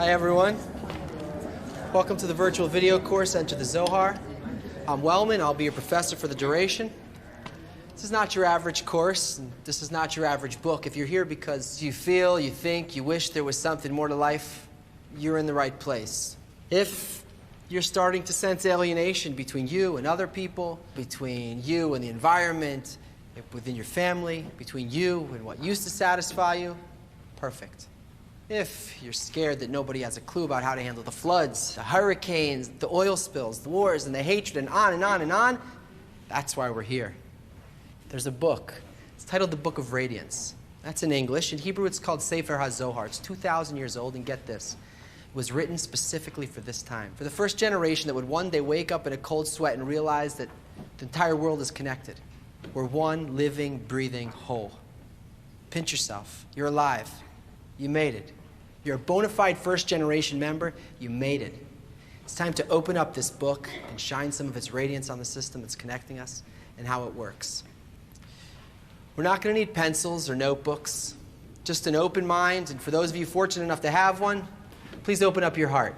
Hi everyone. Welcome to the virtual video course, Enter the Zohar. I'm Wellman, I'll be your professor for the duration. This is not your average course, and this is not your average book. If you're here because you feel, you think, you wish there was something more to life, you're in the right place. If you're starting to sense alienation between you and other people, between you and the environment, within your family, between you and what used to satisfy you, perfect. If you're scared that nobody has a clue about how to handle the floods, the hurricanes, the oil spills, the wars, and the hatred, and on and on and on, that's why we're here. There's a book. It's titled The Book of Radiance. That's in English. In Hebrew, it's called Sefer HaZohar. It's 2,000 years old, and get this. It was written specifically for this time, for the first generation that would one day wake up in a cold sweat and realize that the entire world is connected. We're one living, breathing whole. Pinch yourself. You're alive. You made it. You're a bona fide first-generation member. You made it. It's time to open up this book and shine some of its radiance on the system that's connecting us and how it works. We're not going to need pencils or notebooks, just an open mind, and for those of you fortunate enough to have one, please open up your heart.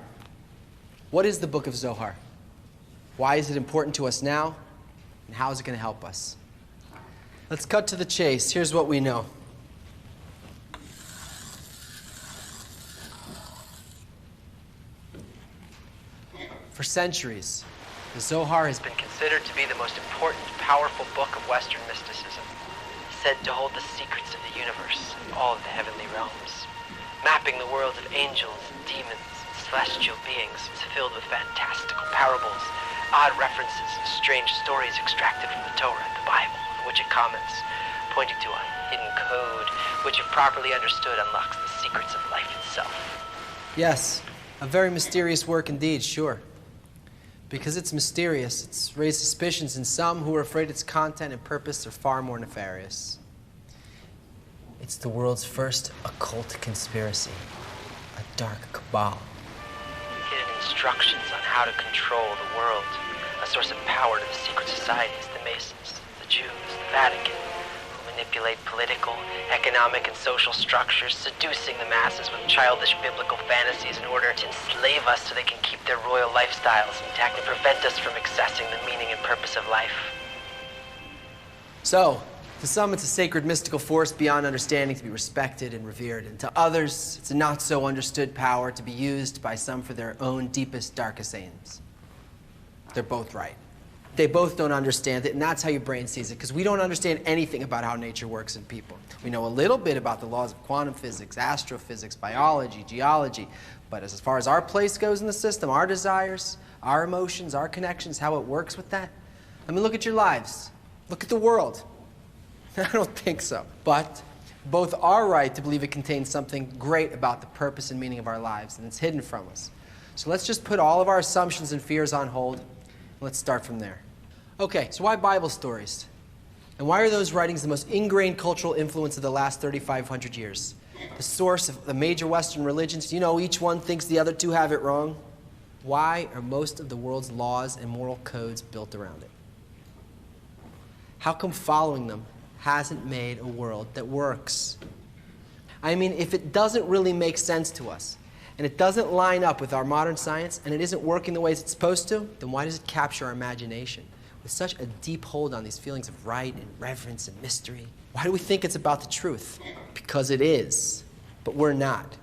What is the Book of Zohar? Why is it important to us now? And how is it going to help us? Let's cut to the chase. Here's what we know. For centuries, the Zohar has been considered to be the most important, powerful book of Western mysticism, said to hold the secrets of the universe and all of the heavenly realms. Mapping the worlds of angels, demons, and celestial beings, it's filled with fantastical parables, odd references, and strange stories extracted from the Torah, the Bible, on which it comments, pointing to a hidden code, which if properly understood unlocks the secrets of life itself. Yes, a very mysterious work indeed, sure. Because it's mysterious, it's raised suspicions in some who are afraid its content and purpose are far more nefarious. It's the world's first occult conspiracy, a dark cabal. Hidden instructions on how to control the world, a source of power to the secret societies, the Masons, the Jews, the Vatican, who manipulate political, economic, and social structures, seducing the masses with childish biblical fantasies in order to enslave us so they can keep their royal lifestyles intact and prevent us from accessing the meaning and purpose of life. So, to some it's a sacred mystical force beyond understanding to be respected and revered, and to others it's a not so understood power to be used by some for their own deepest, darkest aims. They're both right. They both don't understand it, and that's how your brain sees it, because we don't understand anything about how nature works in people. We know a little bit about the laws of quantum physics, astrophysics, biology, geology, but as far as our place goes in the system, our desires, our emotions, our connections, how it works with that, I mean, look at your lives. Look at the world. I don't think so. But both are right to believe it contains something great about the purpose and meaning of our lives, and it's hidden from us. So let's just put all of our assumptions and fears on hold. Let's start from there. Okay, so why Bible stories? And why are those writings the most ingrained cultural influence of the last 3,500 years? The source of the major Western religions, you know, each one thinks the other two have it wrong. Why are most of the world's laws and moral codes built around it? How come following them hasn't made a world that works? I mean, if it doesn't really make sense to us, and it doesn't line up with our modern science, and it isn't working the ways it's supposed to, then why does it capture our imagination with such a deep hold on these feelings of right and reverence and mystery? Why do we think it's about the truth? Because it is, but we're not.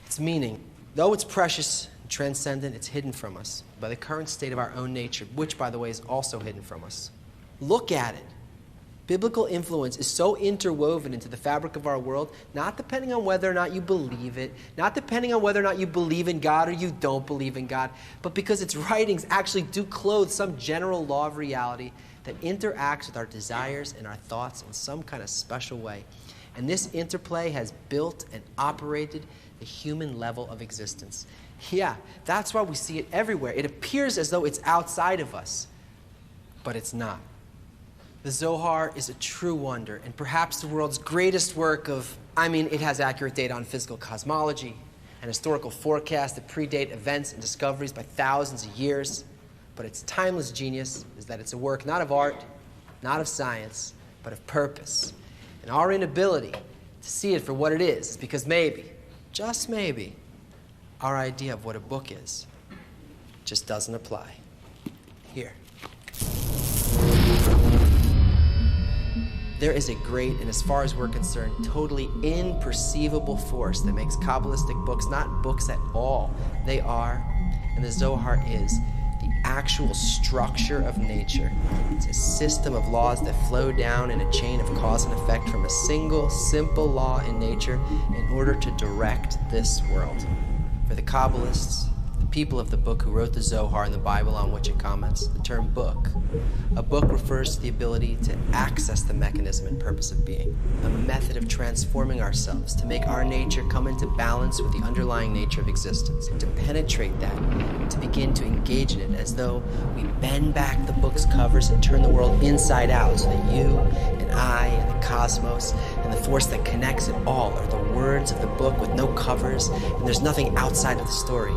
Its meaning, though it's precious and transcendent, it's hidden from us by the current state of our own nature, which, by the way, is also hidden from us. Look at it. Biblical influence is so interwoven into the fabric of our world, not depending on whether or not you believe it, not depending on whether or not you believe in God or you don't believe in God, but because its writings actually do clothe some general law of reality that interacts with our desires and our thoughts in some kind of special way. And this interplay has built and operated the human level of existence. Yeah, that's why we see it everywhere. It appears as though it's outside of us, but it's not. The Zohar is a true wonder, and perhaps the world's greatest work of, it has accurate data on physical cosmology and historical forecasts that predate events and discoveries by thousands of years. But its timeless genius is that it's a work not of art, not of science, but of purpose. And our inability to see it for what it is because maybe, just maybe, our idea of what a book is just doesn't apply. Here. There is a great, and as far as we're concerned, totally imperceivable force that makes Kabbalistic books not books at all. They are, and the Zohar is, the actual structure of nature. It's a system of laws that flow down in a chain of cause and effect from a single, simple law in nature in order to direct this world. For the Kabbalists, the people of the book who wrote the Zohar and the Bible on which it comments, the term book. A book refers to the ability to access the mechanism and purpose of being, a method of transforming ourselves to make our nature come into balance with the underlying nature of existence, to penetrate that, to begin to engage in it as though we bend back the book's covers and turn the world inside out so that you and I and the cosmos and the force that connects it all are the words of the book with no covers, and there's nothing outside of the story.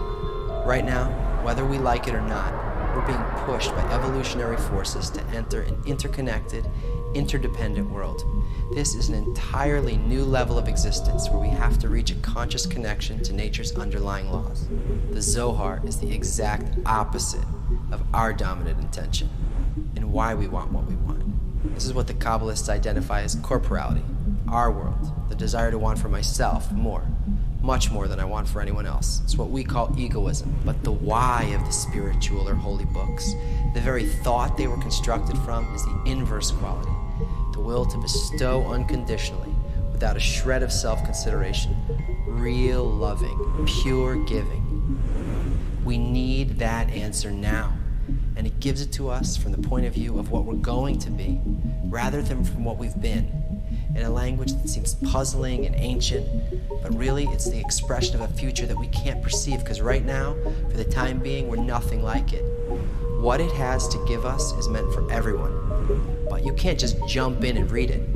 Right now, whether we like it or not, we're being pushed by evolutionary forces to enter an interconnected, interdependent world. This is an entirely new level of existence where we have to reach a conscious connection to nature's underlying laws. The Zohar is the exact opposite of our dominant intention and why we want what we want. This is what the Kabbalists identify as corporality, our world, the desire to want for myself more. Much more than I want for anyone else. It's what we call egoism. But the why of the spiritual or holy books, the very thought they were constructed from, is the inverse quality. The will to bestow unconditionally, without a shred of self-consideration, real loving, pure giving. We need that answer now. And it gives it to us from the point of view of what we're going to be, rather than from what we've been. In a language that seems puzzling and ancient, but really it's the expression of a future that we can't perceive, because right now, for the time being, we're nothing like it. What it has to give us is meant for everyone, but you can't just jump in and read it.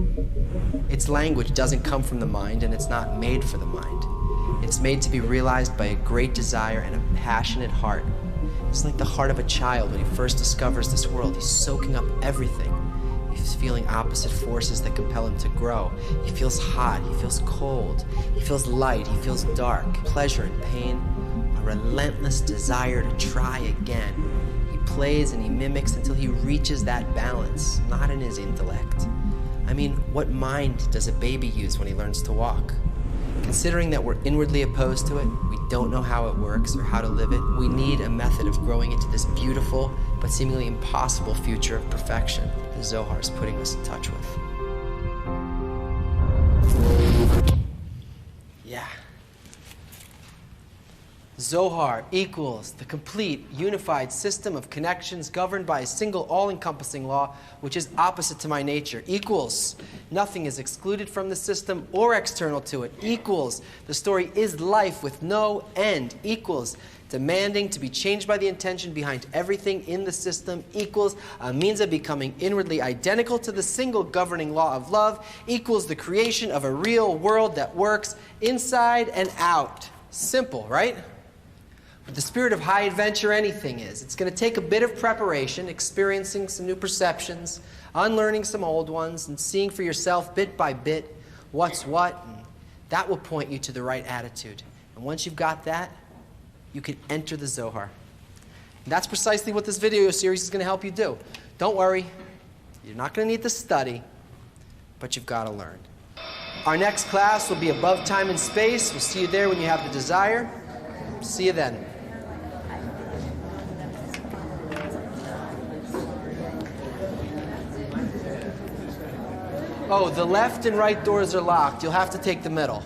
Its language doesn't come from the mind, and it's not made for the mind. It's made to be realized by a great desire and a passionate heart. It's like the heart of a child when he first discovers this world. He's soaking up everything. He's feeling opposite forces that compel him to grow. He feels hot, he feels cold, he feels light, he feels dark, pleasure and pain, a relentless desire to try again. He plays and he mimics until he reaches that balance, not in his intellect. I mean, what mind does a baby use when he learns to walk? Considering that we're inwardly opposed to it, we don't know how it works or how to live it, we need a method of growing into this beautiful but seemingly impossible future of perfection the Zohar is putting us in touch with. Yeah. Zohar equals the complete, unified system of connections governed by a single, all-encompassing law, which is opposite to my nature. Equals nothing is excluded from the system or external to it. Equals the story is life with no end. Equals demanding to be changed by the intention behind everything in the system. Equals a means of becoming inwardly identical to the single governing law of love. Equals the creation of a real world that works inside and out. Simple, right? With the spirit of high adventure, anything is. It's going to take a bit of preparation, experiencing some new perceptions, unlearning some old ones, and seeing for yourself bit by bit what's what, and that will point you to the right attitude. And once you've got that, you can enter the Zohar. And that's precisely what this video series is going to help you do. Don't worry, you're not going to need to study, but you've got to learn. Our next class will be above time and space. We'll see you there when you have the desire. See you then. Oh, the left and right doors are locked. You'll have to take the middle.